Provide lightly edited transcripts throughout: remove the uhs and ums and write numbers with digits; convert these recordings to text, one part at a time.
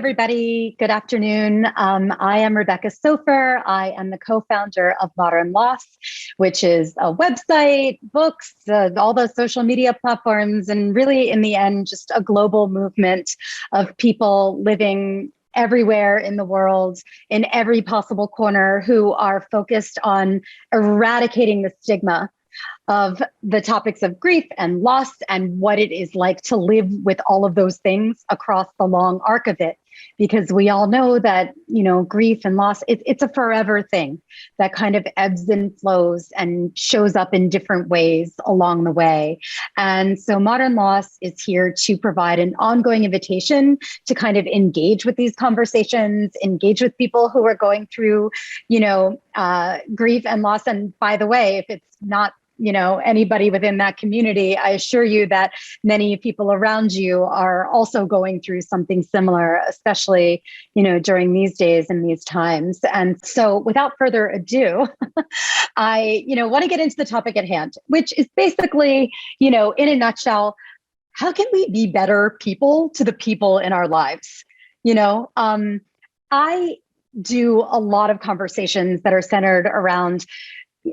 everybody. Good afternoon. I am Rebecca Sofer. I am the co-founder of Modern Loss, which is a website, books, all those social media platforms, and really, in the end, just a global movement of people living everywhere in the world, in every possible corner, who are focused on eradicating the stigma of the topics of grief and loss and what it is like to live with all of those things across the long arc of it. Because we all know that, grief and loss, it's a forever thing that kind of ebbs and flows and shows up in different ways along the way. And so Modern Loss is here to provide an ongoing invitation to kind of engage with these conversations, engage with people who are going through, grief and loss. And by the way, if it's not anybody within that community, I assure you that many people around you are also going through something similar, especially, during these days and these times. And so without further ado, I, want to get into the topic at hand, which is basically, in a nutshell, how can we be better people to the people in our lives? I do a lot of conversations that are centered around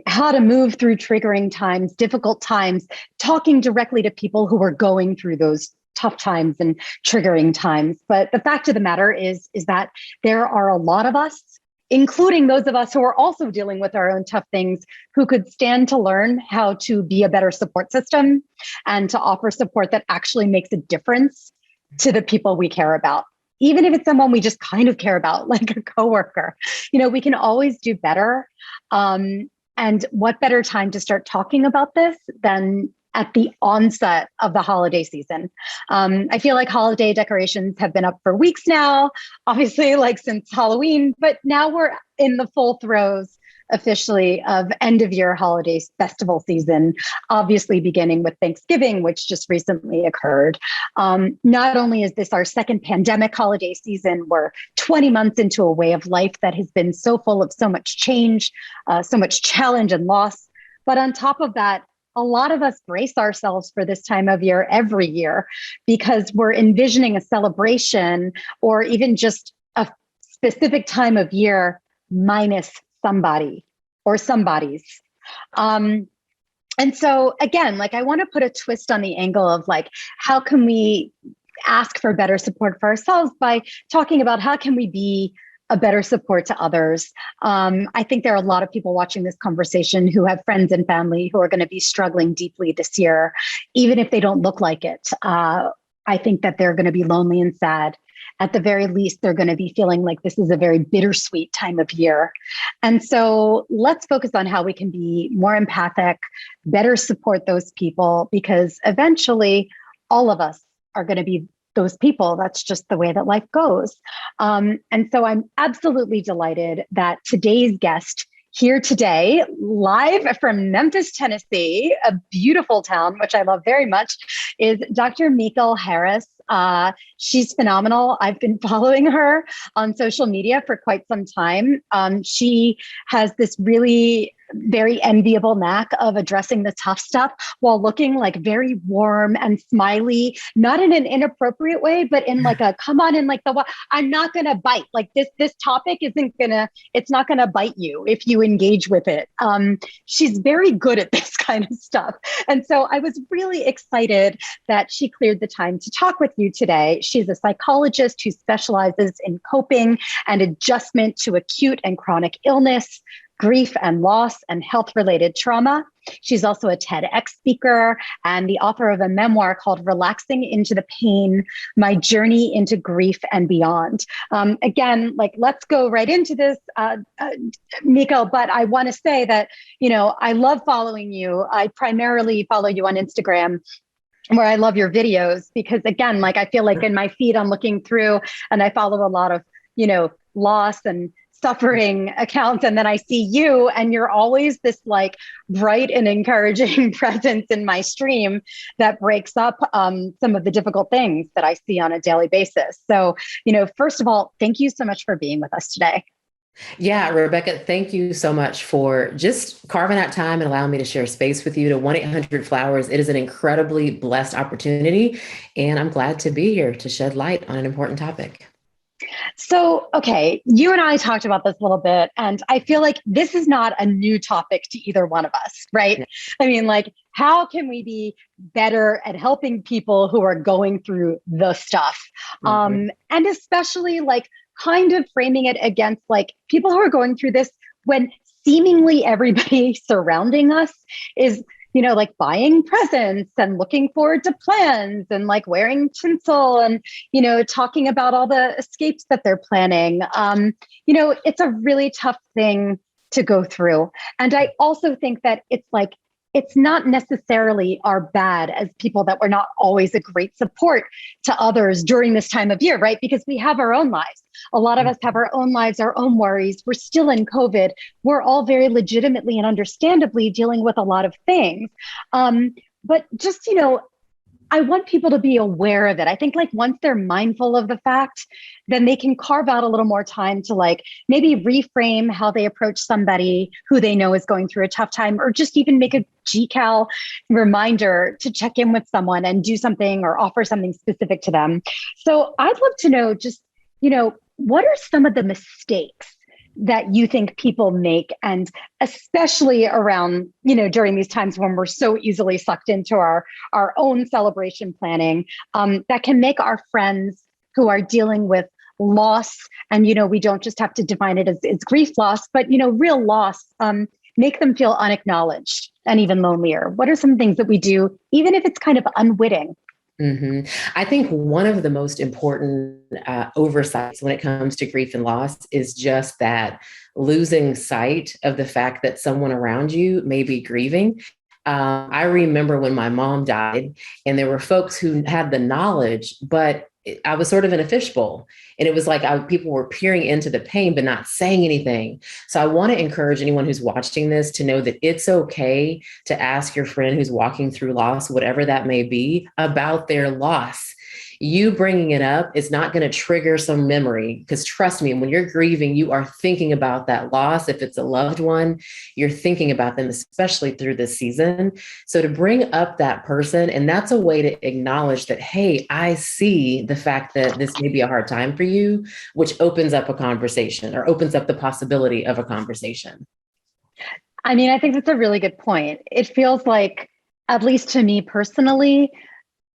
how to move through triggering times, difficult times, talking directly to people who are going through those tough times and triggering times. But the fact of the matter is that there are a lot of us, including those of us who are also dealing with our own tough things, who could stand to learn how to be a better support system and to offer support that actually makes a difference to the people we care about. Even if it's someone we just kind of care about, like a coworker, we can always do better. And what better time to start talking about this than at the onset of the holiday season? I feel like holiday decorations have been up for weeks now, obviously, like since Halloween, but now we're in the full throes officially of end of year holiday festival season, obviously beginning with Thanksgiving, which just recently occurred. Not only is this our second pandemic holiday season, we're 20 months into a way of life that has been so full of so much change, so much challenge and loss. But on top of that, a lot of us brace ourselves for this time of year every year because we're envisioning a celebration or even just a specific time of year minus somebody or somebody's. And so again, I want to put a twist on the angle of how can we ask for better support for ourselves by talking about how can we be a better support to others. I think there are a lot of people watching this conversation who have friends and family who are going to be struggling deeply this year, even if they don't look like it. I think that they're going to be lonely and sad. At the very least, they're going to be feeling like this is a very bittersweet time of year. And so let's focus on how we can be more empathic, better support those people, because eventually all of us are going to be those people. That's just the way that life goes. And so I'm absolutely delighted that today's guest here today, live from Memphis, Tennessee, a beautiful town, which I love very much, is Dr. Mekel Harris. She's phenomenal. I've been following her on social media for quite some time. She has this really very enviable knack of addressing the tough stuff while looking very warm and smiley, not in an inappropriate way, but in a come on in I'm not gonna bite. This topic it's not gonna bite you if you engage with it. She's very good at this kind of stuff. And so I was really excited that she cleared the time to talk with you today. She's a psychologist who specializes in coping and adjustment to acute and chronic illness, grief and loss, and health-related trauma. She's also a TEDx speaker and the author of a memoir called Relaxing into the Pain, My Journey into Grief and Beyond. Again, let's go right into this, Mekel, but I want to say that, I love following you. I primarily follow you on Instagram, where I love your videos because, again, I feel like in my feed, I'm looking through and I follow a lot of, loss and suffering accounts. And then I see you and you're always this bright and encouraging presence in my stream that breaks up some of the difficult things that I see on a daily basis. So, first of all, thank you so much for being with us today. Yeah, Rebecca, thank you so much for just carving out time and allowing me to share space with you to 1-800-Flowers. It is an incredibly blessed opportunity, and I'm glad to be here to shed light on an important topic. So, okay, you and I talked about this a little bit, and I feel like this is not a new topic to either one of us, right? Yeah. I mean, like, how can we be better at helping people who are going through the stuff? Mhm. And especially like kind of framing it against like people who are going through this when seemingly everybody surrounding us is like buying presents and looking forward to plans and like wearing tinsel and talking about all the escapes that they're planning. It's a really tough thing to go through. And I also think that it's not necessarily our bad as people that we're not always a great support to others during this time of year, right? Because we have our own lives. A lot of us have our own lives, our own worries. We're still in COVID. We're all very legitimately and understandably dealing with a lot of things. But just, I want people to be aware of it. I think like once they're mindful of the fact, then they can carve out a little more time to like maybe reframe how they approach somebody who they know is going through a tough time, or just even make a GCal reminder to check in with someone and do something or offer something specific to them. So I'd love to know just, what are some of the mistakes that you think people make, and especially around during these times when we're so easily sucked into our own celebration planning, that can make our friends who are dealing with loss, and we don't just have to define it as grief loss, but real loss, make them feel unacknowledged and even lonelier? What are some things that we do, even if it's kind of unwitting? I think one of the most important oversights when it comes to grief and loss is just that losing sight of the fact that someone around you may be grieving. I remember when my mom died, and there were folks who had the knowledge, but I was sort of in a fishbowl, and it was like people were peering into the pain, but not saying anything. So I want to encourage anyone who's watching this to know that it's okay to ask your friend who's walking through loss, whatever that may be, about their loss. You bringing it up is not going to trigger some memory, because trust me, when you're grieving, you are thinking about that loss. If it's a loved one, you're thinking about them, especially through this season. So to bring up that person, and that's a way to acknowledge that, hey, I see the fact that this may be a hard time for you, which opens up a conversation or opens up the possibility of a conversation. I mean, I think that's a really good point. It feels like, at least to me personally,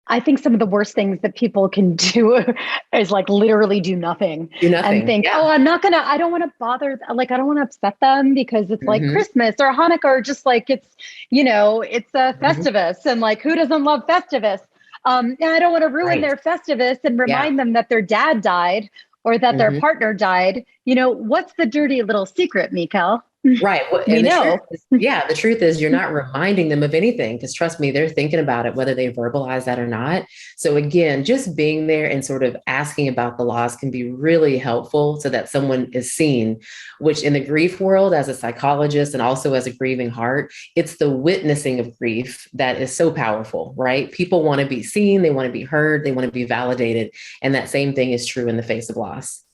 I think some of the worst things that people can do is like literally do nothing Do and nothing. think, Yeah. oh, I don't want to bother, like, I don't want to upset them because it's like Mhm. Christmas or Hanukkah, or just like it's a Mhm. Festivus, and like, who doesn't love Festivus? And I don't want to ruin Right. their Festivus and Yeah. remind them that their dad died or that their Mhm. partner died. What's the dirty little secret, Mekel? Right. We And the truth know. is, yeah, the truth is you're not reminding them of anything, because trust me, they're thinking about it, whether they verbalize that or not. So again, just being there and sort of asking about the loss can be really helpful so that someone is seen, which in the grief world, as a psychologist and also as a grieving heart, it's the witnessing of grief that is so powerful, right? People want to be seen, they want to be heard, they want to be validated. And that same thing is true in the face of loss.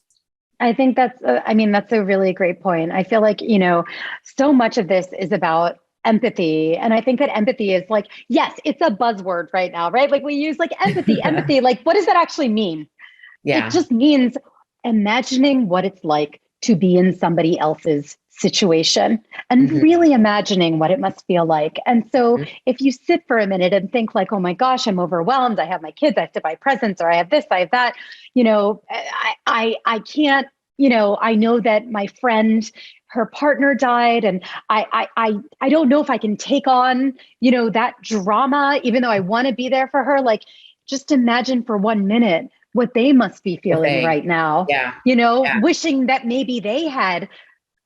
I think that's a really great point. I feel like, so much of this is about empathy. And I think that empathy is like, yes, it's a buzzword right now, right? Like we use like empathy, like what does that actually mean? It Yeah. just means imagining what it's like to be in somebody else's situation and Mhm. really imagining what it must feel like. And so if you sit for a minute and think like, oh my gosh, I'm overwhelmed. I have my kids, I have to buy presents, or I have this, I have that, I can't, I know that my friend, her partner died, and I don't know if I can take on, that drama, even though I want to be there for her. Like, just imagine for 1 minute what they must be What feeling they, right now, yeah. Yeah. wishing that maybe they had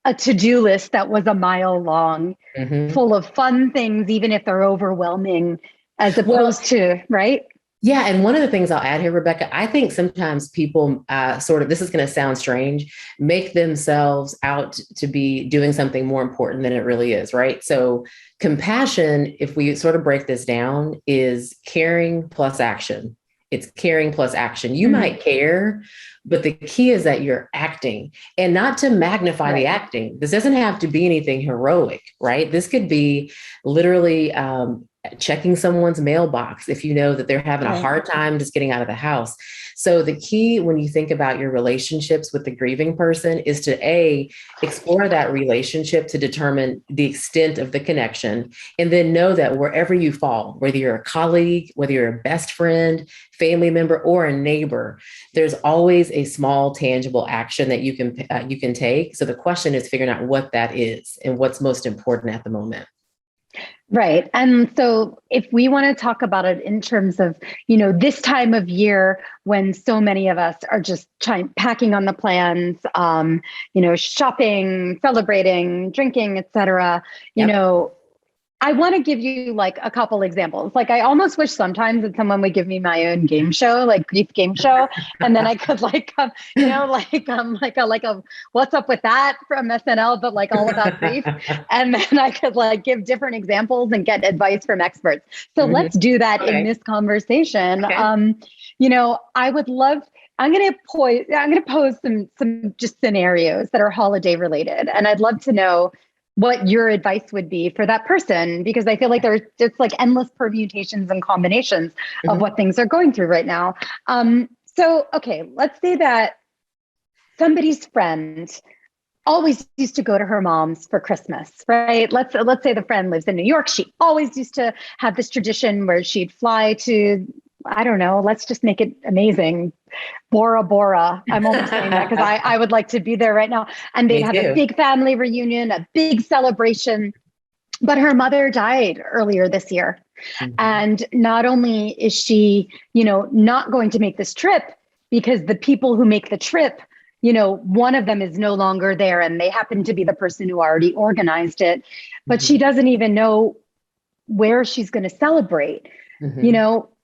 a to-do list that was a mile long, Mhm. full of fun things, even if they're overwhelming, as Well, opposed to, right? yeah. And one of the things I'll add here, Rebecca, I think sometimes people sort of, this is going to sound strange, make themselves out to be doing something more important than it really is, right? So compassion, if we sort of break this down, is caring plus action. It's caring plus action. You Mm, might care, but the key is that you're acting, and not to magnify the right. acting. This doesn't have to be anything heroic, right? This could be literally checking someone's mailbox if you know that they're having a hard time just getting out of the house. So the key when you think about your relationships with the grieving person is to explore that relationship to determine the extent of the connection, and then know that wherever you fall, whether you're a colleague, whether you're a best friend, family member, or a neighbor, there's always a small tangible action that you can take. So the question is figuring out what that is and what's most important at the moment. Right. And so if we want to talk about it in terms of, this time of year when so many of us are just packing on the plans, shopping, celebrating, drinking, et cetera, I want to give you like a couple examples. Like I almost wish sometimes that someone would give me my own game show, like grief game show. And then I could like a what's up with that from SNL, but like all about grief. And then I could like give different examples and get advice from experts. So let's do that in this conversation. Okay. I would love, I'm going to pose some just scenarios that are holiday related. And I'd love to know what your advice would be for that person, because I feel like there's just like endless permutations and combinations of what things are going through right now. Okay, let's say that somebody's friend always used to go to her mom's for Christmas, right? Let's say the friend lives in New York. She always used to have this tradition where she'd fly to, I don't know, let's just make it amazing, Bora Bora. I'm almost saying that because I would like to be there right now. And they'd have a big family reunion, a big celebration. But her mother died earlier this year. And not only is she, not going to make this trip because the people who make the trip, one of them is no longer there and they happen to be the person who already organized it, but she doesn't even know where she's going to celebrate.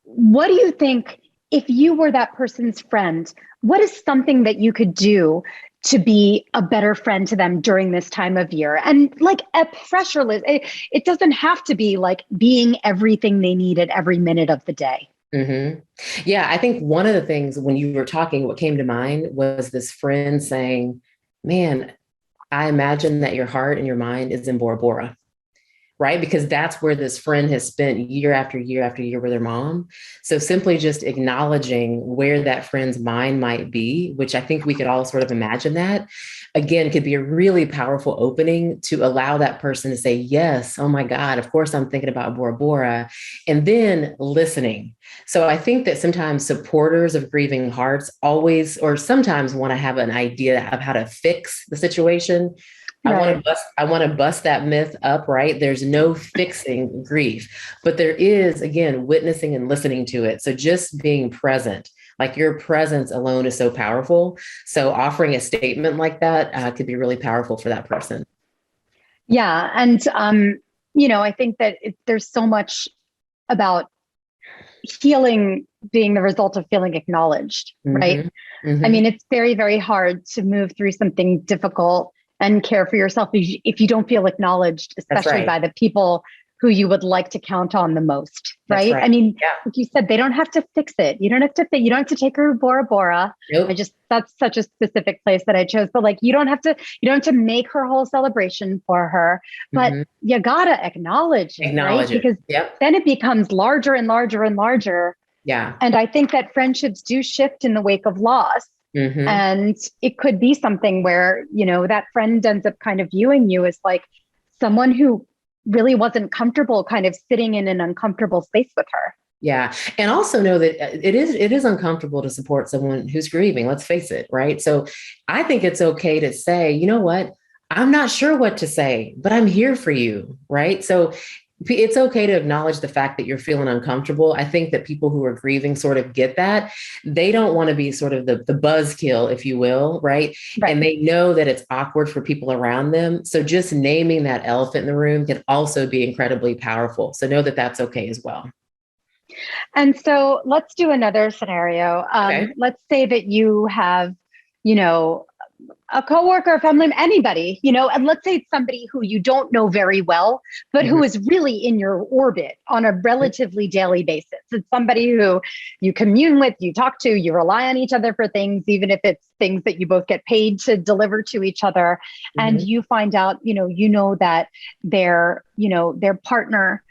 What do you think, if you were that person's friend, what is something that you could do to be a better friend to them during this time of year? And like a pressureless, it doesn't have to be like being everything they need at every minute of the day. Yeah, I think one of the things when you were talking, what came to mind was this friend saying, man, I imagine that your heart and your mind is in Bora Bora. Right? Because that's where this friend has spent year after year after year with their mom. So simply just acknowledging where that friend's mind might be, which I think we could all sort of imagine that, again, could be a really powerful opening to allow that person to say, yes, oh my God, of course I'm thinking about Bora Bora, and then listening. So I think that sometimes supporters of grieving hearts always, or sometimes want to have an idea of how to fix the situation. Right. I want to bust that myth up, right? There's no fixing grief, but there is, again, witnessing and listening to it. So just being present, like your presence alone is so powerful. So offering a statement like that could be really powerful for that person. Yeah. And, I think that there's so much about healing being the result of feeling acknowledged, right? I mean, it's very, very hard to move through something difficult and care for yourself if you don't feel acknowledged, especially by the people who you would like to count on the most, right? I mean, like you said, they don't have to fix it. You don't have to take her to Bora Bora. Nope. That's such a specific place that I chose, but like, you don't have to make her whole celebration for her, but you gotta acknowledge it, right? Because then it becomes larger and larger and larger. Yeah. And I think that friendships do shift in the wake of loss. And it could be something where, that friend ends up kind of viewing you as like someone who really wasn't comfortable kind of sitting in an uncomfortable space with her. Yeah. And also know that it is uncomfortable to support someone who's grieving. Let's face it. Right. So I think it's okay to say, you know what, I'm not sure what to say, but I'm here for you. Right. So it's okay to acknowledge the fact that you're feeling uncomfortable. I think that people who are grieving sort of get that. They don't want to be sort of the buzzkill, if you will, right? And they know that it's awkward for people around them. So just naming that elephant in the room can also be incredibly powerful. So know that that's okay as well. And so let's do another scenario. Let's say that you have, a coworker, a family, anybody, and let's say it's somebody who you don't know very well, but who is really in your orbit on a relatively daily basis. It's somebody who you commune with, you talk to, you rely on each other for things, even if it's things that you both get paid to deliver to each other. And you find out, that their partner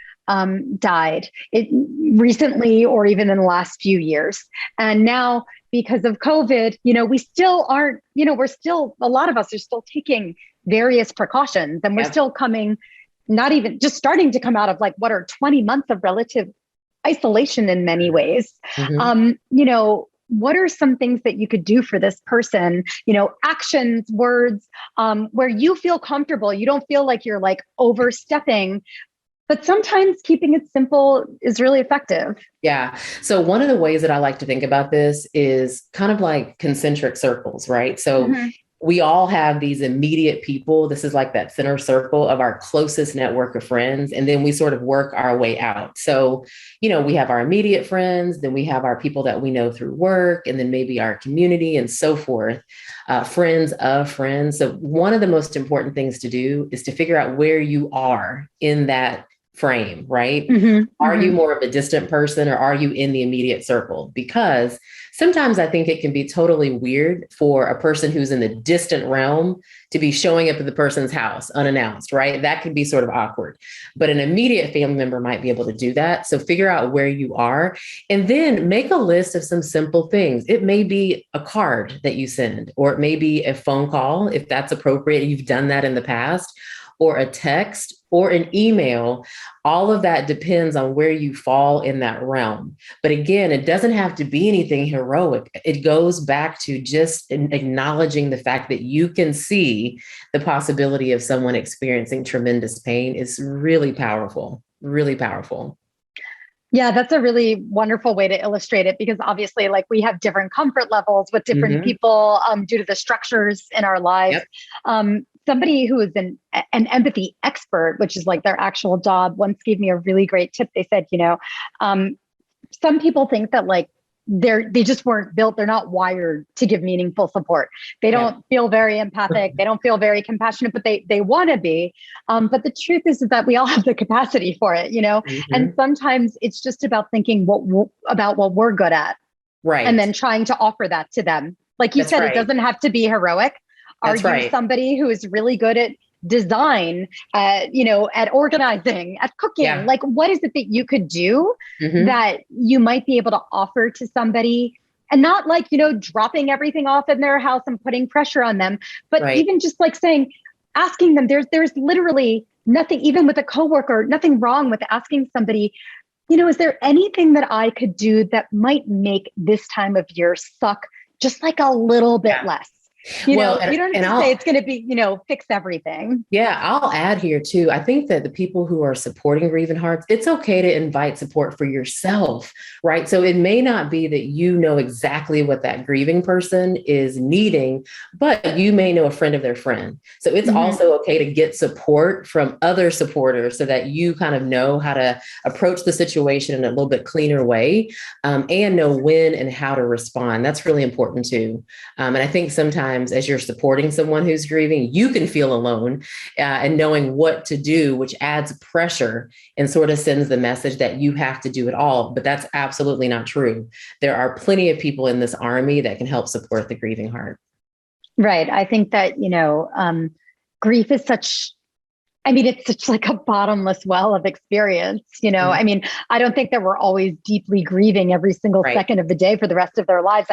died recently, or even in the last few years. And now, because of COVID, we still aren't, a lot of us are still taking various precautions, and we're still coming, not even just starting to come out of what are 20 months of relative isolation in many ways. What are some things that you could do for this person, actions, words, where you feel comfortable, you don't feel like you're overstepping, but sometimes keeping it simple is really effective. Yeah. So one of the ways that I like to think about this is kind of like concentric circles, right? So we all have these immediate people. This is like that center circle of our closest network of friends. And then we sort of work our way out. So, we have our immediate friends, then we have our people that we know through work, and then maybe our community and so forth, friends of friends. So one of the most important things to do is to figure out where you are in that frame, right? Are you more of a distant person, or are you in the immediate circle? Because sometimes I think it can be totally weird for a person who's in the distant realm to be showing up at the person's house unannounced, right? That could be sort of awkward, but an immediate family member might be able to do that. So figure out where you are, and then make a list of some simple things. It may be a card that you send, or it may be a phone call, if that's appropriate. You've done that in the past, or a text, or an email. All of that depends on where you fall in that realm. But again, it doesn't have to be anything heroic. It goes back to just acknowledging the fact that you can see the possibility of someone experiencing tremendous pain is really powerful, really powerful. Yeah, that's a really wonderful way to illustrate it, because obviously, we have different comfort levels with different people due to the structures in our lives. Somebody who is an empathy expert, which is their actual job, once gave me a really great tip. They said, some people think that they just weren't built, they're not wired to give meaningful support. They don't feel very empathic. They don't feel very compassionate, but they want to be. But the truth is that we all have the capacity for it, and sometimes it's just about thinking about what we're good at. Right. And then trying to offer that to them. Like you said, it doesn't have to be heroic. Are you somebody who is really good at design, at organizing, at cooking? What is it that you could do that you might be able to offer to somebody, and not dropping everything off in their house and putting pressure on them, but even just asking them, there's literally nothing, even with a coworker, nothing wrong with asking somebody, is there anything that I could do that might make this time of year suck just a little bit less? You don't have to say it's going to be, fix everything. Yeah, I'll add here too. I think that the people who are supporting grieving hearts, it's okay to invite support for yourself, right? So it may not be that you know exactly what that grieving person is needing, but you may know a friend of their friend. So it's also okay to get support from other supporters so that you kind of know how to approach the situation in a little bit cleaner way, and know when and how to respond. That's really important too. And I think sometimes as you're supporting someone who's grieving, you can feel alone, and knowing what to do, which adds pressure and sort of sends the message that you have to do it all. But that's absolutely not true. There are plenty of people in this army that can help support the grieving heart. Right. I think that, grief is it's such a bottomless well of experience, I don't think that we're always deeply grieving every single second of the day for the rest of their lives.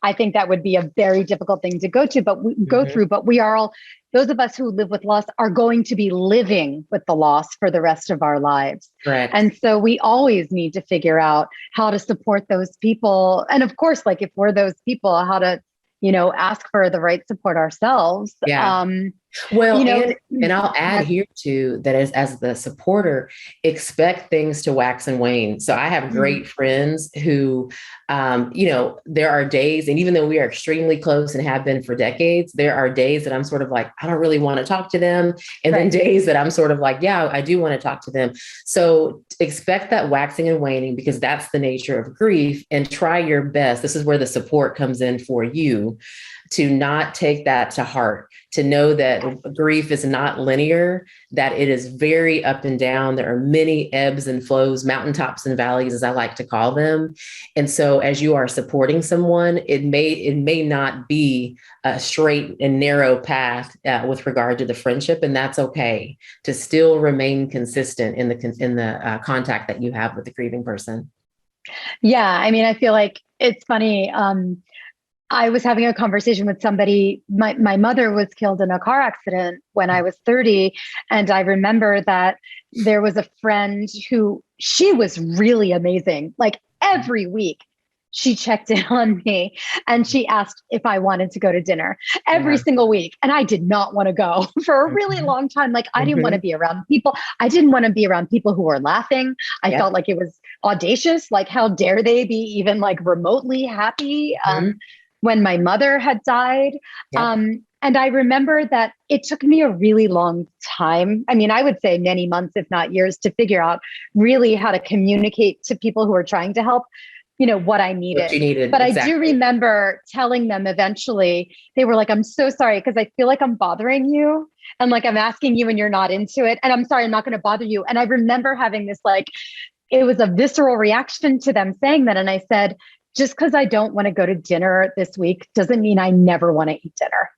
I think that would be a very difficult thing to go through, but we are all, those of us who live with loss are going to be living with the loss for the rest of our lives. Correct. And so we always need to figure out how to support those people. And of course, if we're those people, how to, ask for the right support ourselves. Yeah. And I'll add here too, that as the supporter, expect things to wax and wane. So I have great friends who, there are days, and even though we are extremely close and have been for decades, there are days that I'm sort of I don't really want to talk to them. And then days that I'm sort of yeah, I do want to talk to them. So expect that waxing and waning, because that's the nature of grief, and try your best. This is where the support comes in for you, to not take that to heart, to know that grief is not linear, that it is very up and down. There are many ebbs and flows, mountaintops and valleys, as I like to call them. And so as you are supporting someone, it may not be a straight and narrow path with regard to the friendship. And that's okay, to still remain consistent in the contact that you have with the grieving person. Yeah. I mean, I feel like it's funny. I was having a conversation with somebody. My mother was killed in a car accident when I was 30. And I remember that there was a friend who, she was really amazing. Like every week she checked in on me and she asked if I wanted to go to dinner every single week. And I did not want to go for a really long time. Like I didn't want to be around people. I didn't want to be around people who were laughing. I felt like it was audacious. Like, how dare they be even like remotely happy? When my mother had died. And I remember that it took me a really long time. I mean, I would say many months, if not years, to figure out really how to communicate to people who are trying to help, what I needed. What you needed. But exactly. I do remember telling them eventually, they were like, I'm so sorry, because I feel like I'm bothering you. And like, I'm asking you and you're not into it. And I'm sorry, I'm not going to bother you. And I remember having this, like, it was a visceral reaction to them saying that. And I said, just because I don't want to go to dinner this week doesn't mean I never want to eat dinner.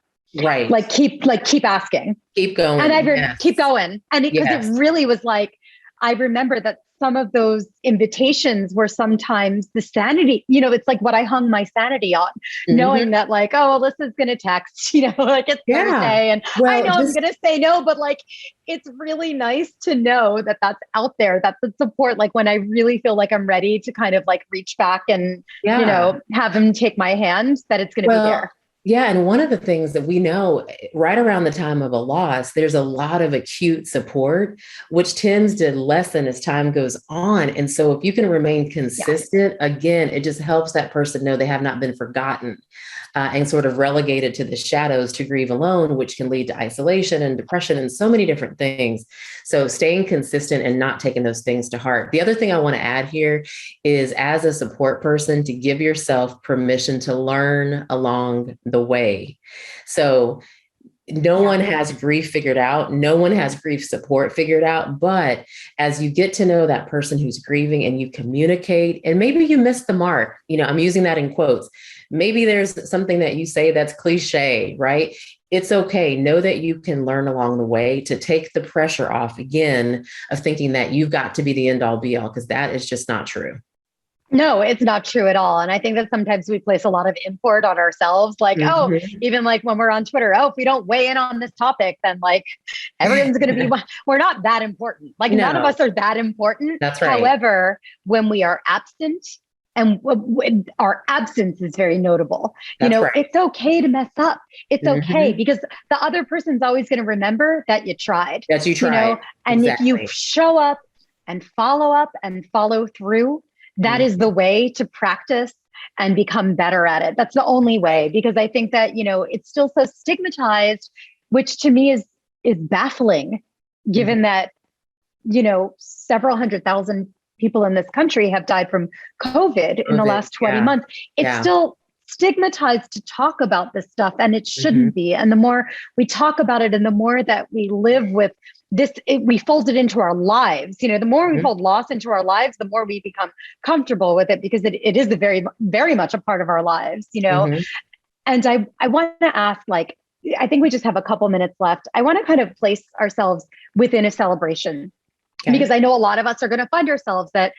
Right. Keep asking. Keep going. And keep going. And because it really was like, I remember that some of those invitations were sometimes the sanity, it's like what I hung my sanity on, knowing that like, oh, Alyssa's going to text, like it's Thursday and I know I'm going to say no, but like, it's really nice to know that that's out there, that's the support. Like when I really feel like I'm ready to kind of like reach back and, have him take my hand, that it's going to be there. Yeah. And one of the things that we know right around the time of a loss, there's a lot of acute support, which tends to lessen as time goes on. And so if you can remain consistent, again, it just helps that person know they have not been forgotten and sort of relegated to the shadows to grieve alone, which can lead to isolation and depression and so many different things. So staying consistent and not taking those things to heart. The other thing I want to add here is, as a support person, to give yourself permission to learn along the way. So no one has grief figured out. No one has grief support figured out. But as you get to know that person who's grieving and you communicate, and maybe you missed the mark, I'm using that in quotes. Maybe there's something that you say that's cliche, right? It's okay. Know that you can learn along the way to take the pressure off, again, of thinking that you've got to be the end all be all, because that is just not true. No, it's not true at all. And I think that sometimes we place a lot of import on ourselves. Like, even like when we're on Twitter, if we don't weigh in on this topic, then like everyone's going to be, we're not that important. Like none of us are that important. That's right. However, when we are absent, and our absence is very notable. It's okay to mess up. It's okay, because the other person's always going to remember that you tried. That you tried. And if you show up and follow through, that is the way to practice and become better at it. That's the only way, because I think that, it's still so stigmatized, which to me is baffling, given that, several 100,000 people in this country have died from COVID in the last 20 months. It's still stigmatized to talk about this stuff, and it shouldn't be. And the more we talk about it and the more that we live with this, we fold it into our lives. The more we fold loss into our lives, the more we become comfortable with it, because it is very, very much a part of our lives, And I want to ask, like, I think we just have a couple minutes left. I want to kind of place ourselves within a celebration. Okay. Because I know a lot of us are going to find ourselves at,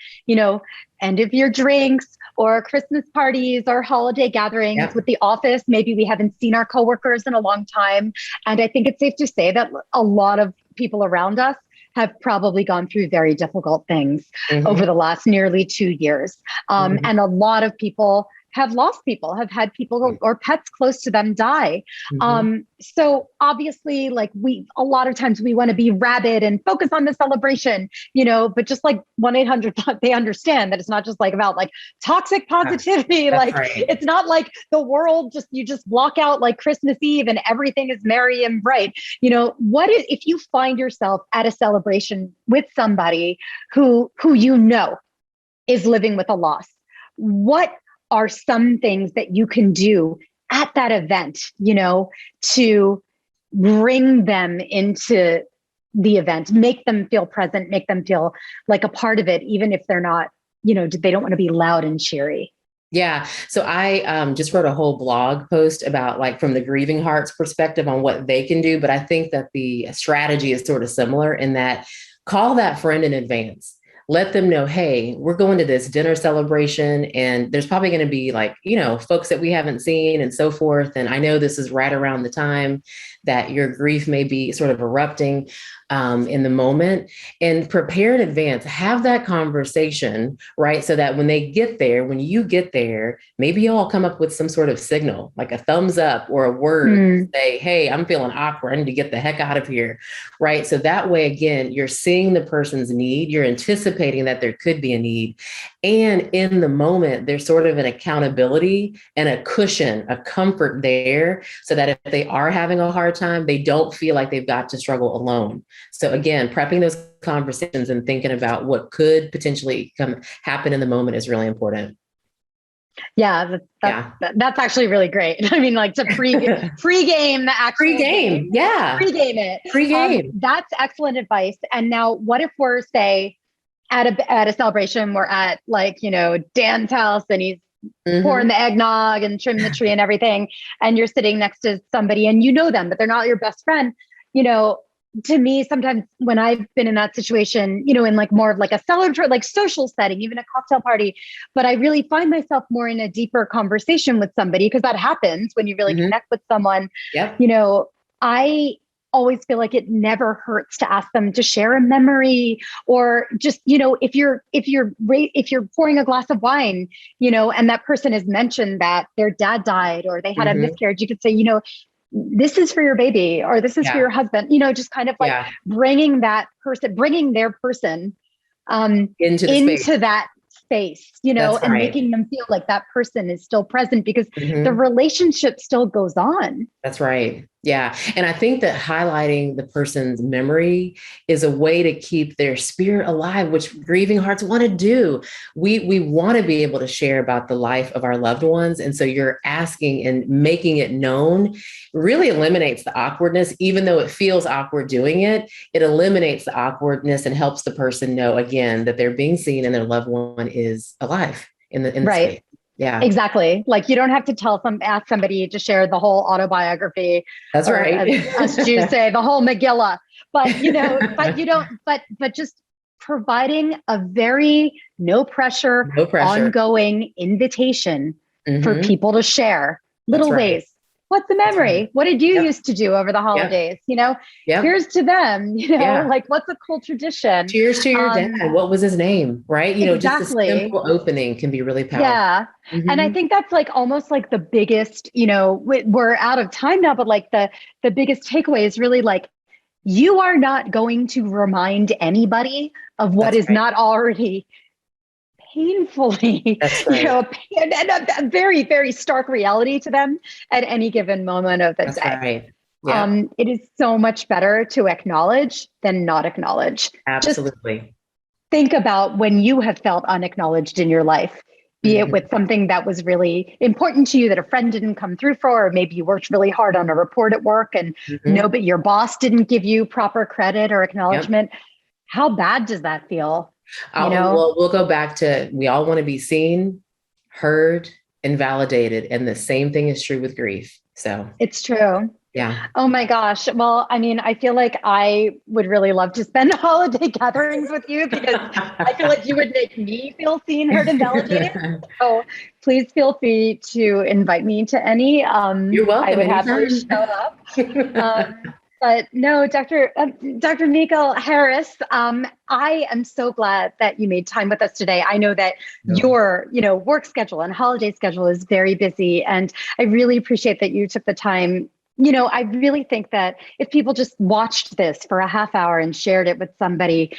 end of year drinks or Christmas parties or holiday gatherings with the office. Maybe we haven't seen our coworkers in a long time. And I think it's safe to say that a lot of people around us have probably gone through very difficult things over the last nearly 2 years. And a lot of people have lost people, have had people or pets close to them die. So obviously, like a lot of times we want to be rabid and focus on the celebration, but just like 1-800, they understand that it's not just like about like toxic positivity. Like it's not like the world you just block out like Christmas Eve and everything is merry and bright. What if you find yourself at a celebration with somebody who is living with a loss? What are some things that you can do at that event, to bring them into the event, make them feel present, make them feel like a part of it, even if they're not, they don't want to be loud and cheery. Yeah. So I just wrote a whole blog post about like from the grieving heart's perspective on what they can do. But I think that the strategy is sort of similar in that call that friend in advance. Let them know, hey, we're going to this dinner celebration and there's probably going to be like, folks that we haven't seen and so forth. And I know this is right around the time that your grief may be sort of erupting in the moment, and prepare in advance, have that conversation, right? So that when you get there, maybe you all come up with some sort of signal, like a thumbs up or a word, say, hey, I'm feeling awkward. I need to get the heck out of here, right? So that way, again, you're seeing the person's need, you're anticipating that there could be a need. And in the moment, there's sort of an accountability and a cushion, a comfort there, so that if they are having a hard time, they don't feel like they've got to struggle alone. So again, prepping those conversations and thinking about what could potentially happen in the moment is really important. Yeah, that's actually really great. I mean, like to pre-game the actual game. Yeah. Pre-game it. Pre-game. That's excellent advice. And now what if we're, say, at a celebration, we're at Dan's house and he's pouring the eggnog and trimming the tree and everything. And you're sitting next to somebody and you know them, but they're not your best friend. To me, sometimes when I've been in that situation, in like more of like a celebratory, like social setting, even a cocktail party, but I really find myself more in a deeper conversation with somebody, because that happens when you really connect with someone. Yep. I always feel like it never hurts to ask them to share a memory, or just, if you're pouring a glass of wine, and that person has mentioned that their dad died or they had a miscarriage, you could say, this is for your baby, or this is for your husband, just kind of like bringing their person into that space, and making them feel like that person is still present, because the relationship still goes on. That's right. Yeah. And I think that highlighting the person's memory is a way to keep their spirit alive, which grieving hearts want to do. We want to be able to share about the life of our loved ones. And so you're asking and making it known really eliminates the awkwardness. Even though it feels awkward doing it, it eliminates the awkwardness and helps the person know, again, that they're being seen and their loved one is alive in the right. space. Yeah, exactly. Like you don't have to ask somebody to share the whole autobiography. That's right. As Jews say, the whole Megillah. But just providing a very no pressure, ongoing invitation for people to share little ways. What's the memory? What did you used to do over the holidays? Here's to them, like what's a cool tradition? Cheers to your dad. What was his name? Right. Just a simple opening can be really powerful. Yeah. And I think that's like almost like the biggest, we're out of time now, but like the biggest takeaway is really like, you are not going to remind anybody of what is not already painfully, and a very, very stark reality to them at any given moment of the day. Right. Yeah. It is so much better to acknowledge than not acknowledge. Absolutely. Just think about when you have felt unacknowledged in your life, be it with something that was really important to you that a friend didn't come through for, or maybe you worked really hard on a report at work and but your boss didn't give you proper credit or acknowledgement. How bad does that feel? Well, we'll go back to, we all want to be seen, heard, and validated. And the same thing is true with grief. So it's true. Yeah. Oh my gosh. Well, I mean, I feel like I would really love to spend holiday gatherings with you, because I feel like you would make me feel seen, heard, and validated. So please feel free to invite me to any. You're welcome. I would happily show up. But no, Dr. Mekel Harris, I am so glad that you made time with us today. I know that your, work schedule and holiday schedule is very busy, and I really appreciate that you took the time. I really think that if people just watched this for a half hour and shared it with somebody,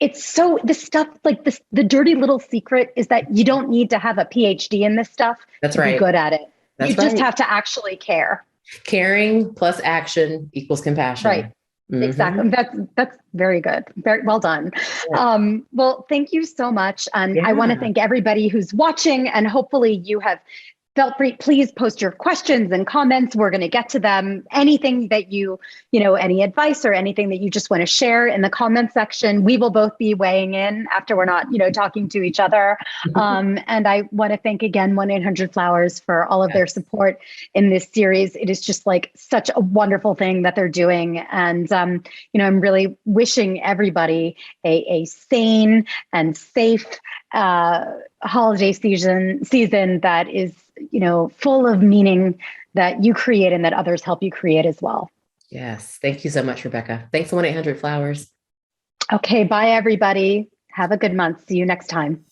it's so, the stuff like this, the dirty little secret is that you don't need to have a PhD in this stuff to be good at it. You just have to actually care. Caring plus action equals compassion. Right. Exactly. That's very good. Very well done. Yeah. Well, thank you so much. And I want to thank everybody who's watching, and hopefully you have felt free, please post your questions and comments. We're going to get to them. Anything that any advice or anything that you just want to share in the comment section, we will both be weighing in after we're not, talking to each other. And I want to thank again 1-800-Flowers for all of their support in this series. It is just like such a wonderful thing that they're doing. And, I'm really wishing everybody a sane and safe holiday season that is, full of meaning that you create and that others help you create as well. Yes. Thank you so much, Rebecca. Thanks to 1-800-Flowers. Okay. Bye, everybody. Have a good month. See you next time.